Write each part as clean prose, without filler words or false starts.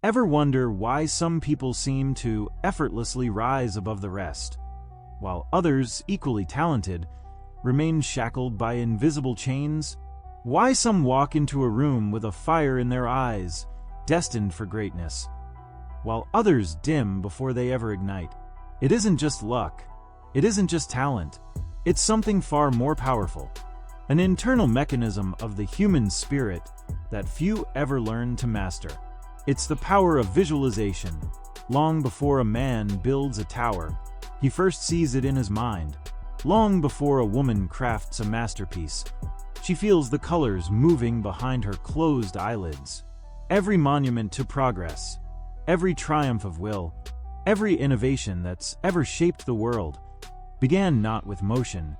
Ever wonder why some people seem to effortlessly rise above the rest, while others, equally talented, remain shackled by invisible chains? Why some walk into a room with a fire in their eyes, destined for greatness, while others dim before they ever ignite? It isn't just luck. It isn't just talent. It's something far more powerful. An internal mechanism of the human spirit that few ever learn to master. It's the power of visualization. Long before a man builds a tower, he first sees it in his mind. Long before a woman crafts a masterpiece, she feels the colors moving behind her closed eyelids. Every monument to progress, every triumph of will, every innovation that's ever shaped the world began not with motion,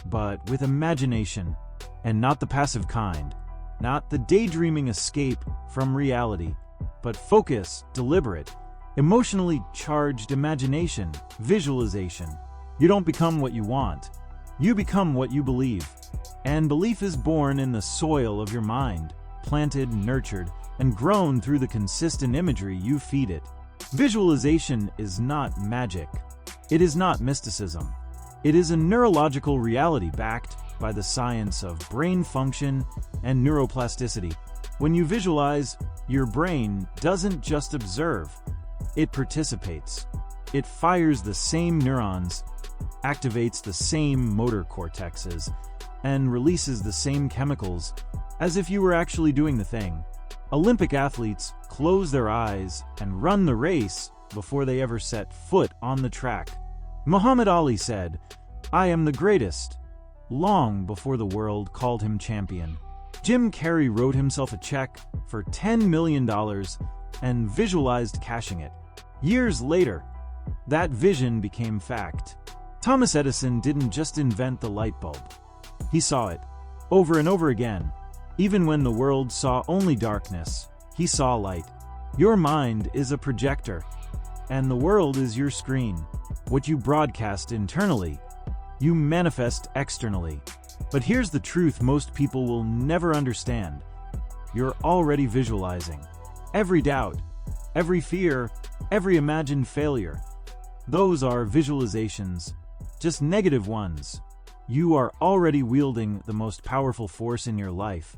but with imagination, and not the passive kind, not the daydreaming escape from reality, but focused, deliberate, emotionally charged imagination, visualization. You don't become what you want. You become what you believe. And belief is born in the soil of your mind, planted, nurtured, and grown through the consistent imagery you feed it. Visualization is not magic. It is not mysticism. It is a neurological reality backed by the science of brain function and neuroplasticity. When you visualize, your brain doesn't just observe, it participates. It fires the same neurons, activates the same motor cortexes, and releases the same chemicals as if you were actually doing the thing. Olympic athletes close their eyes and run the race before they ever set foot on the track. Muhammad Ali said, "I am the greatest," long before the world called him champion. Jim Carrey wrote himself a check for $10 million and visualized cashing it. Years later, that vision became fact. Thomas Edison didn't just invent the light bulb. He saw it, over and over again. Even when the world saw only darkness, he saw light. Your mind is a projector, and the world is your screen. What you broadcast internally, you manifest externally. But here's the truth most people will never understand. You're already visualizing. Every doubt, every fear, every imagined failure, those are visualizations, just negative ones. You are already wielding the most powerful force in your life.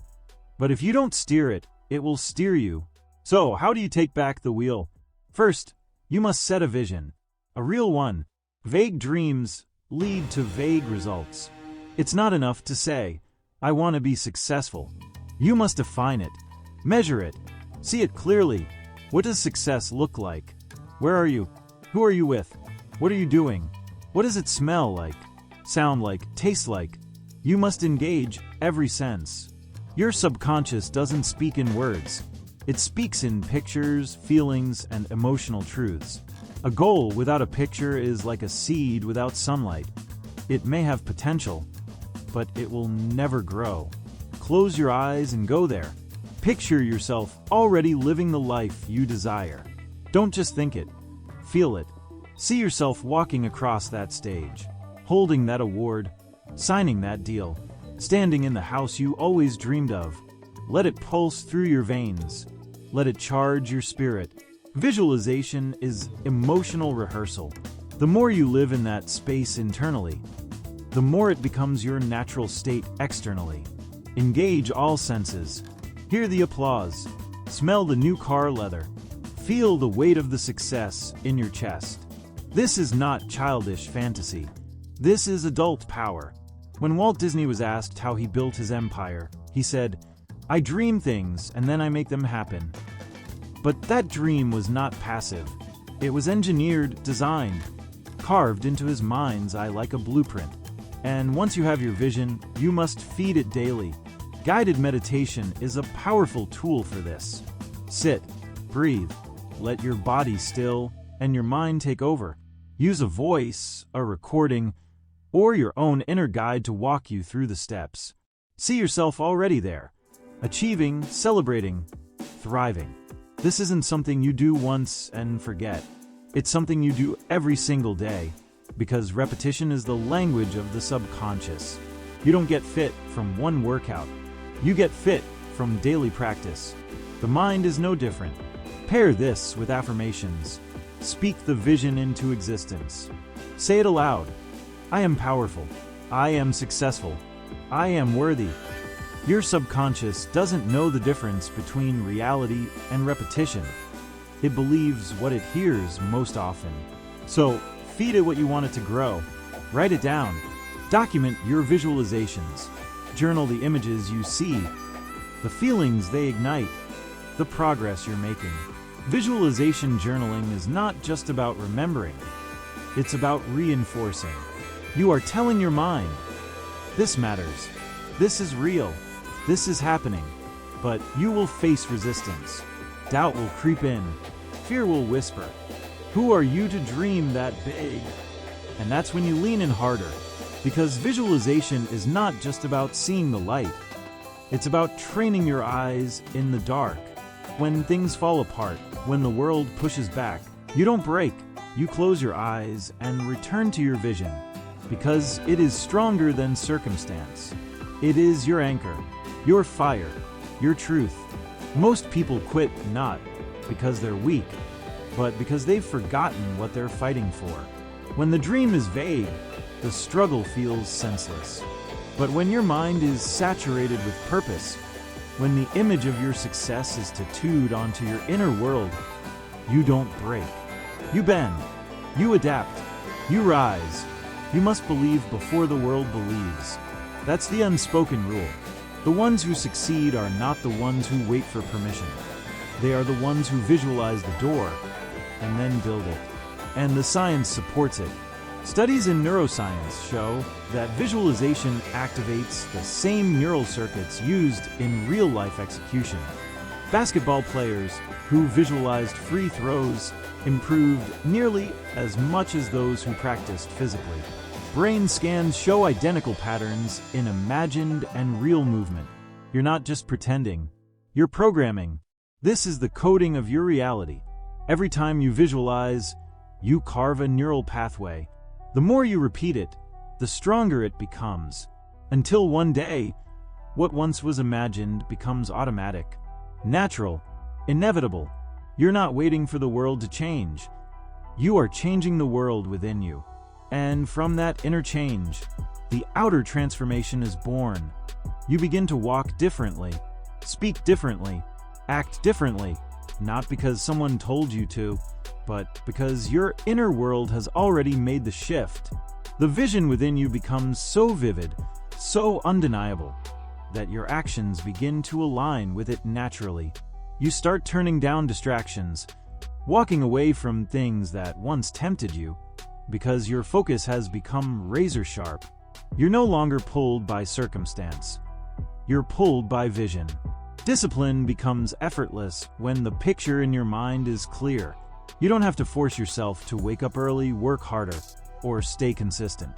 But if you don't steer it, it will steer you. So, how do you take back the wheel? First, you must set a vision. A real one. Vague dreams lead to vague results. It's not enough to say, "I want to be successful." You must define it. Measure it. See it clearly. What does success look like? Where are you? Who are you with? What are you doing? What does it smell like? Sound like? Taste like? You must engage every sense. Your subconscious doesn't speak in words. It speaks in pictures, feelings, and emotional truths. A goal without a picture is like a seed without sunlight. It may have potential, but it will never grow. Close your eyes and go there. Picture yourself already living the life you desire. Don't just think it, feel it. See yourself walking across that stage, holding that award, signing that deal, standing in the house you always dreamed of. Let it pulse through your veins. Let it charge your spirit. Visualization is emotional rehearsal. The more you live in that space internally, the more it becomes your natural state externally. Engage all senses. Hear the applause. Smell the new car leather. Feel the weight of the success in your chest. This is not childish fantasy. This is adult power. When Walt Disney was asked how he built his empire, he said, "I dream things and then I make them happen." But that dream was not passive. It was engineered, designed, carved into his mind's eye like a blueprint. And once you have your vision, you must feed it daily. Guided meditation is a powerful tool for this. Sit, breathe, let your body still, and your mind take over. Use a voice, a recording, or your own inner guide to walk you through the steps. See yourself already there, achieving, celebrating, thriving. This isn't something you do once and forget. It's something you do every single day, because repetition is the language of the subconscious. You don't get fit from one workout. You get fit from daily practice. The mind is no different. Pair this with affirmations. Speak the vision into existence. Say it aloud. I am powerful. I am successful. I am worthy. Your subconscious doesn't know the difference between reality and repetition. It believes what it hears most often. So, feed it what you want it to grow. Write it down. Document your visualizations. Journal the images you see, the feelings they ignite, the progress you're making. Visualization journaling is not just about remembering. It's about reinforcing. You are telling your mind, this matters. This is real. This is happening. But you will face resistance. Doubt will creep in. Fear will whisper. Who are you to dream that big? And that's when you lean in harder. Because visualization is not just about seeing the light. It's about training your eyes in the dark. When things fall apart, when the world pushes back, you don't break. You close your eyes and return to your vision. Because it is stronger than circumstance. It is your anchor, your fire, your truth. Most people quit not because they're weak, but because they've forgotten what they're fighting for. When the dream is vague, the struggle feels senseless. But when your mind is saturated with purpose, when the image of your success is tattooed onto your inner world, you don't break. You bend. You adapt. You rise. You must believe before the world believes. That's the unspoken rule. The ones who succeed are not the ones who wait for permission. They are the ones who visualize the door and then build it. And the science supports it. Studies in neuroscience show that visualization activates the same neural circuits used in real-life execution. Basketball players who visualized free throws improved nearly as much as those who practiced physically. Brain scans show identical patterns in imagined and real movement. You're not just pretending. You're programming. This is the coding of your reality. Every time you visualize, you carve a neural pathway. The more you repeat it, the stronger it becomes. Until one day, what once was imagined becomes automatic, natural, inevitable. You're not waiting for the world to change. You are changing the world within you. And from that inner change, the outer transformation is born. You begin to walk differently, speak differently, act differently, not because someone told you to, but because your inner world has already made the shift. The vision within you becomes so vivid, so undeniable, that your actions begin to align with it naturally. You start turning down distractions, walking away from things that once tempted you, because your focus has become razor sharp. You're no longer pulled by circumstance. You're pulled by vision. Discipline becomes effortless when the picture in your mind is clear. You don't have to force yourself to wake up early, work harder, or stay consistent.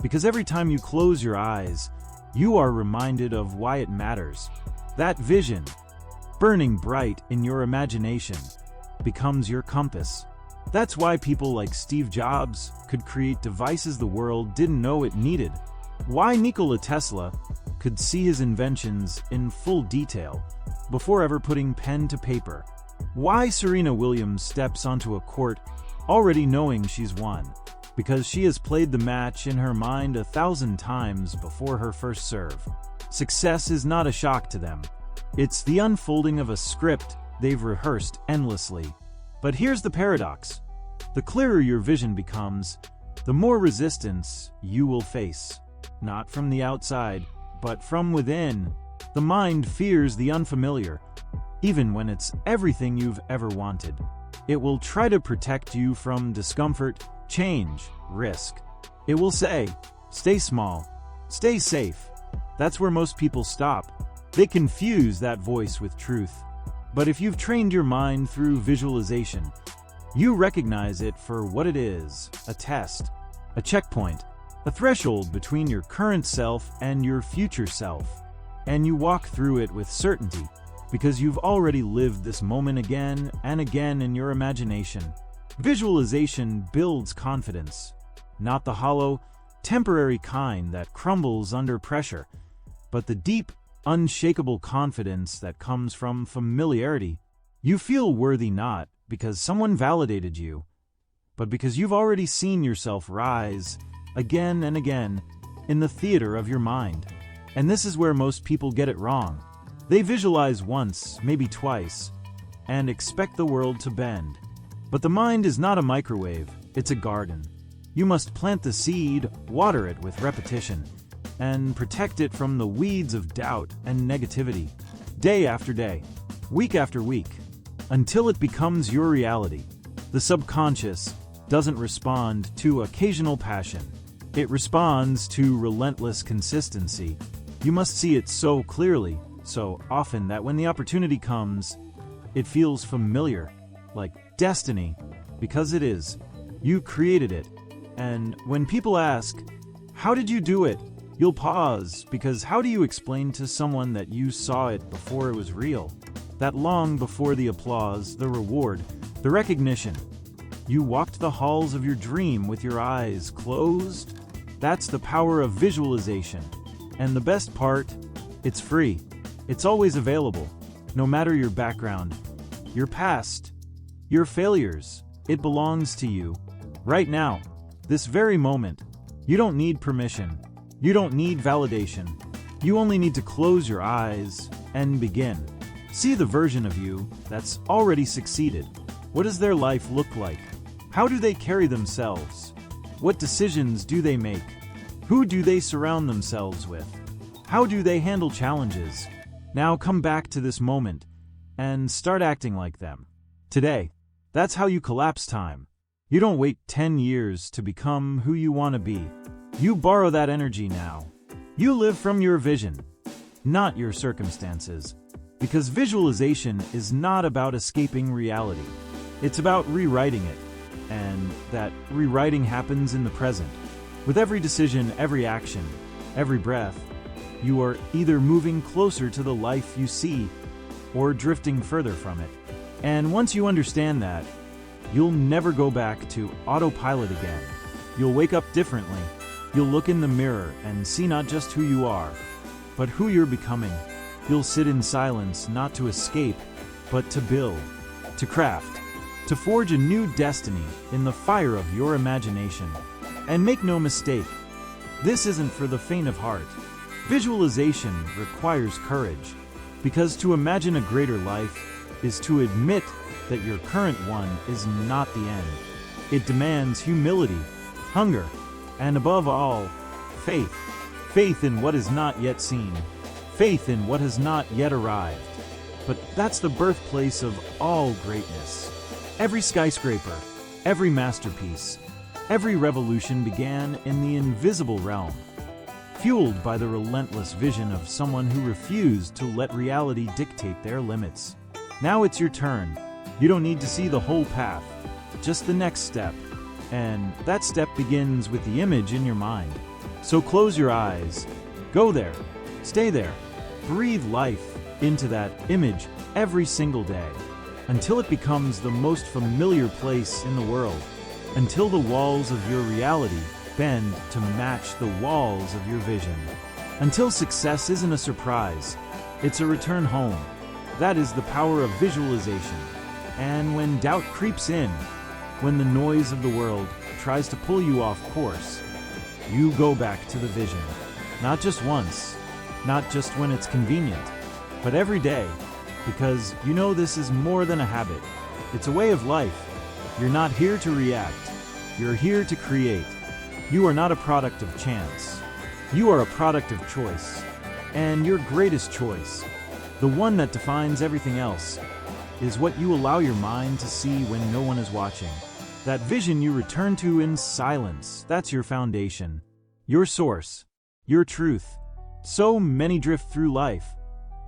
Because every time you close your eyes, you are reminded of why it matters. That vision, burning bright in your imagination, becomes your compass. That's why people like Steve Jobs could create devices the world didn't know it needed. Why Nikola Tesla could see his inventions in full detail before ever putting pen to paper. Why Serena Williams steps onto a court already knowing she's won, because she has played the match in her mind 1,000 times before her first serve. Success is not a shock to them. It's the unfolding of a script they've rehearsed endlessly. But here's the paradox. The clearer your vision becomes, the more resistance you will face. Not from the outside, but from within. The mind fears the unfamiliar, even when it's everything you've ever wanted. It will try to protect you from discomfort, change, risk. It will say, stay small, stay safe. That's where most people stop. They confuse that voice with truth. But if you've trained your mind through visualization, you recognize it for what it is, a test, a checkpoint, a threshold between your current self and your future self. And you walk through it with certainty, because you've already lived this moment again and again in your imagination. Visualization builds confidence, not the hollow, temporary kind that crumbles under pressure, but the deep, unshakable confidence that comes from familiarity. You feel worthy not because someone validated you, but because you've already seen yourself rise again and again in the theater of your mind. And this is where most people get it wrong. They visualize once, maybe twice, and expect the world to bend. But the mind is not a microwave, it's a garden. You must plant the seed, water it with repetition, and protect it from the weeds of doubt and negativity, day after day, week after week, until it becomes your reality. The subconscious doesn't respond to occasional passion. It responds to relentless consistency. You must see it so clearly, so often that when the opportunity comes, it feels familiar, like destiny, because it is. You created it. And when people ask, "How did you do it?" you'll pause, because how do you explain to someone that you saw it before it was real? That long before the applause, the reward, the recognition, you walked the halls of your dream with your eyes closed? That's the power of visualization. And the best part, it's free. It's always available, no matter your background, your past, your failures. It belongs to you, right now, this very moment. You don't need permission. You don't need validation. You only need to close your eyes and begin. See the version of you that's already succeeded. What does their life look like? How do they carry themselves? What decisions do they make? Who do they surround themselves with? How do they handle challenges? Now come back to this moment and start acting like them. Today, that's how you collapse time. You don't wait 10 years to become who you want to be. You borrow that energy now. You live from your vision, not your circumstances. Because visualization is not about escaping reality. It's about rewriting it. And that rewriting happens in the present. With every decision, every action, every breath, you are either moving closer to the life you see or drifting further from it. And once you understand that, you'll never go back to autopilot again. You'll wake up differently. You'll look in the mirror and see not just who you are, but who you're becoming. You'll sit in silence, not to escape, but to build, to craft, to forge a new destiny in the fire of your imagination. And make no mistake, this isn't for the faint of heart. Visualization requires courage, because to imagine a greater life is to admit that your current one is not the end. It demands humility, hunger, and above all, faith. Faith in what is not yet seen. Faith in what has not yet arrived. But that's the birthplace of all greatness. Every skyscraper, every masterpiece, every revolution began in the invisible realm, fueled by the relentless vision of someone who refused to let reality dictate their limits. Now it's your turn. You don't need to see the whole path, just the next step. And that step begins with the image in your mind. So close your eyes, go there, stay there, breathe life into that image every single day, until it becomes the most familiar place in the world, until the walls of your reality bend to match the walls of your vision, until success isn't a surprise, it's a return home. That is the power of visualization. And when doubt creeps in, when the noise of the world tries to pull you off course, you go back to the vision. Not just once, not just when it's convenient, but every day, because you know this is more than a habit. It's a way of life. You're not here to react. You're here to create. You are not a product of chance. You are a product of choice. And your greatest choice, the one that defines everything else, is what you allow your mind to see when no one is watching. That vision you return to in silence, that's your foundation, your source, your truth. So many drift through life,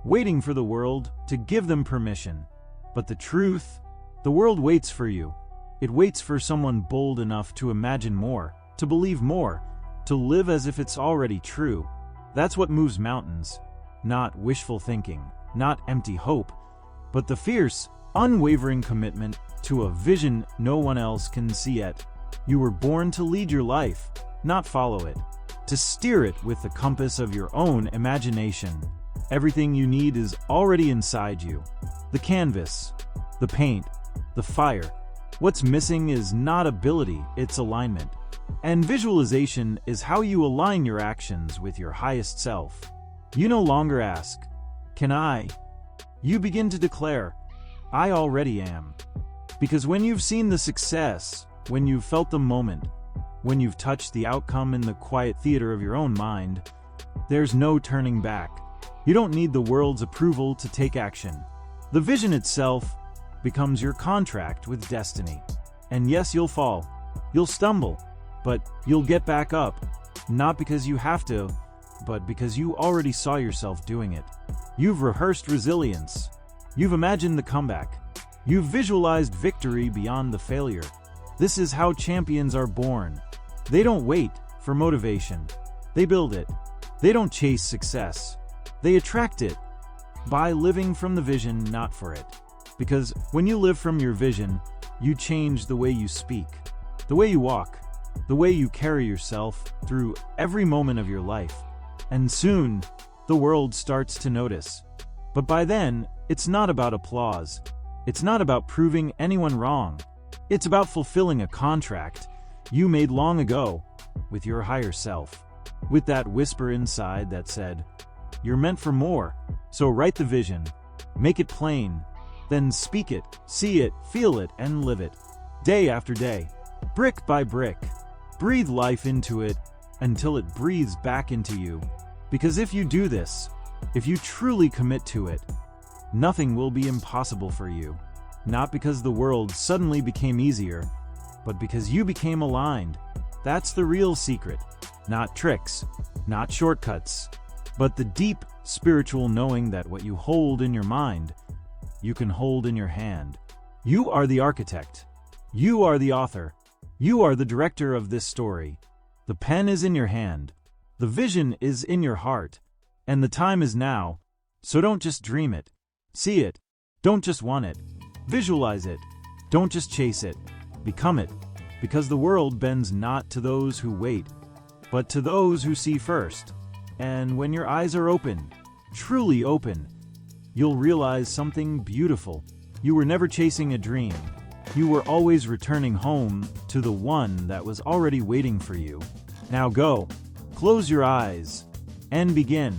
waiting for the world to give them permission. But the truth, the world waits for you. It waits for someone bold enough to imagine more, to believe more, to live as if it's already true. That's what moves mountains. Not wishful thinking, not empty hope, but the fierce, unwavering commitment to a vision no one else can see yet. You were born to lead your life, not follow it. To steer it with the compass of your own imagination. Everything you need is already inside you. The canvas, the paint, the fire. What's missing is not ability, it's alignment. And visualization is how you align your actions with your highest self. You no longer ask, "Can I?" You begin to declare, "I already am." Because when you've seen the success, when you've felt the moment, when you've touched the outcome in the quiet theater of your own mind, there's no turning back. You don't need the world's approval to take action. The vision itself becomes your contract with destiny. And yes, you'll fall, you'll stumble, but you'll get back up, not because you have to, but because you already saw yourself doing it. You've rehearsed resilience. You've imagined the comeback. You've visualized victory beyond the failure. This is how champions are born. They don't wait for motivation. They build it. They don't chase success. They attract it by living from the vision, not for it. Because when you live from your vision, you change the way you speak, the way you walk, the way you carry yourself through every moment of your life. And soon, the world starts to notice. But by then, it's not about applause. It's not about proving anyone wrong. It's about fulfilling a contract you made long ago with your higher self. With that whisper inside that said, "You're meant for more." So write the vision, make it plain, then speak it, see it, feel it, and live it. Day after day, brick by brick. Breathe life into it until it breathes back into you. Because if you do this, if you truly commit to it, nothing will be impossible for you. Not because the world suddenly became easier, but because you became aligned. That's the real secret. Not tricks, not shortcuts, but the deep spiritual knowing that what you hold in your mind, you can hold in your hand. You are the architect. You are the author. You are the director of this story. The pen is in your hand. The vision is in your heart. And the time is now. So don't just dream it. See it. Don't just want it. Visualize it. Don't just chase it. Become it. Because the world bends not to those who wait, but to those who see first. And when your eyes are open, truly open, you'll realize something beautiful. You were never chasing a dream. You were always returning home to the one that was already waiting for you. Now go, close your eyes, and begin.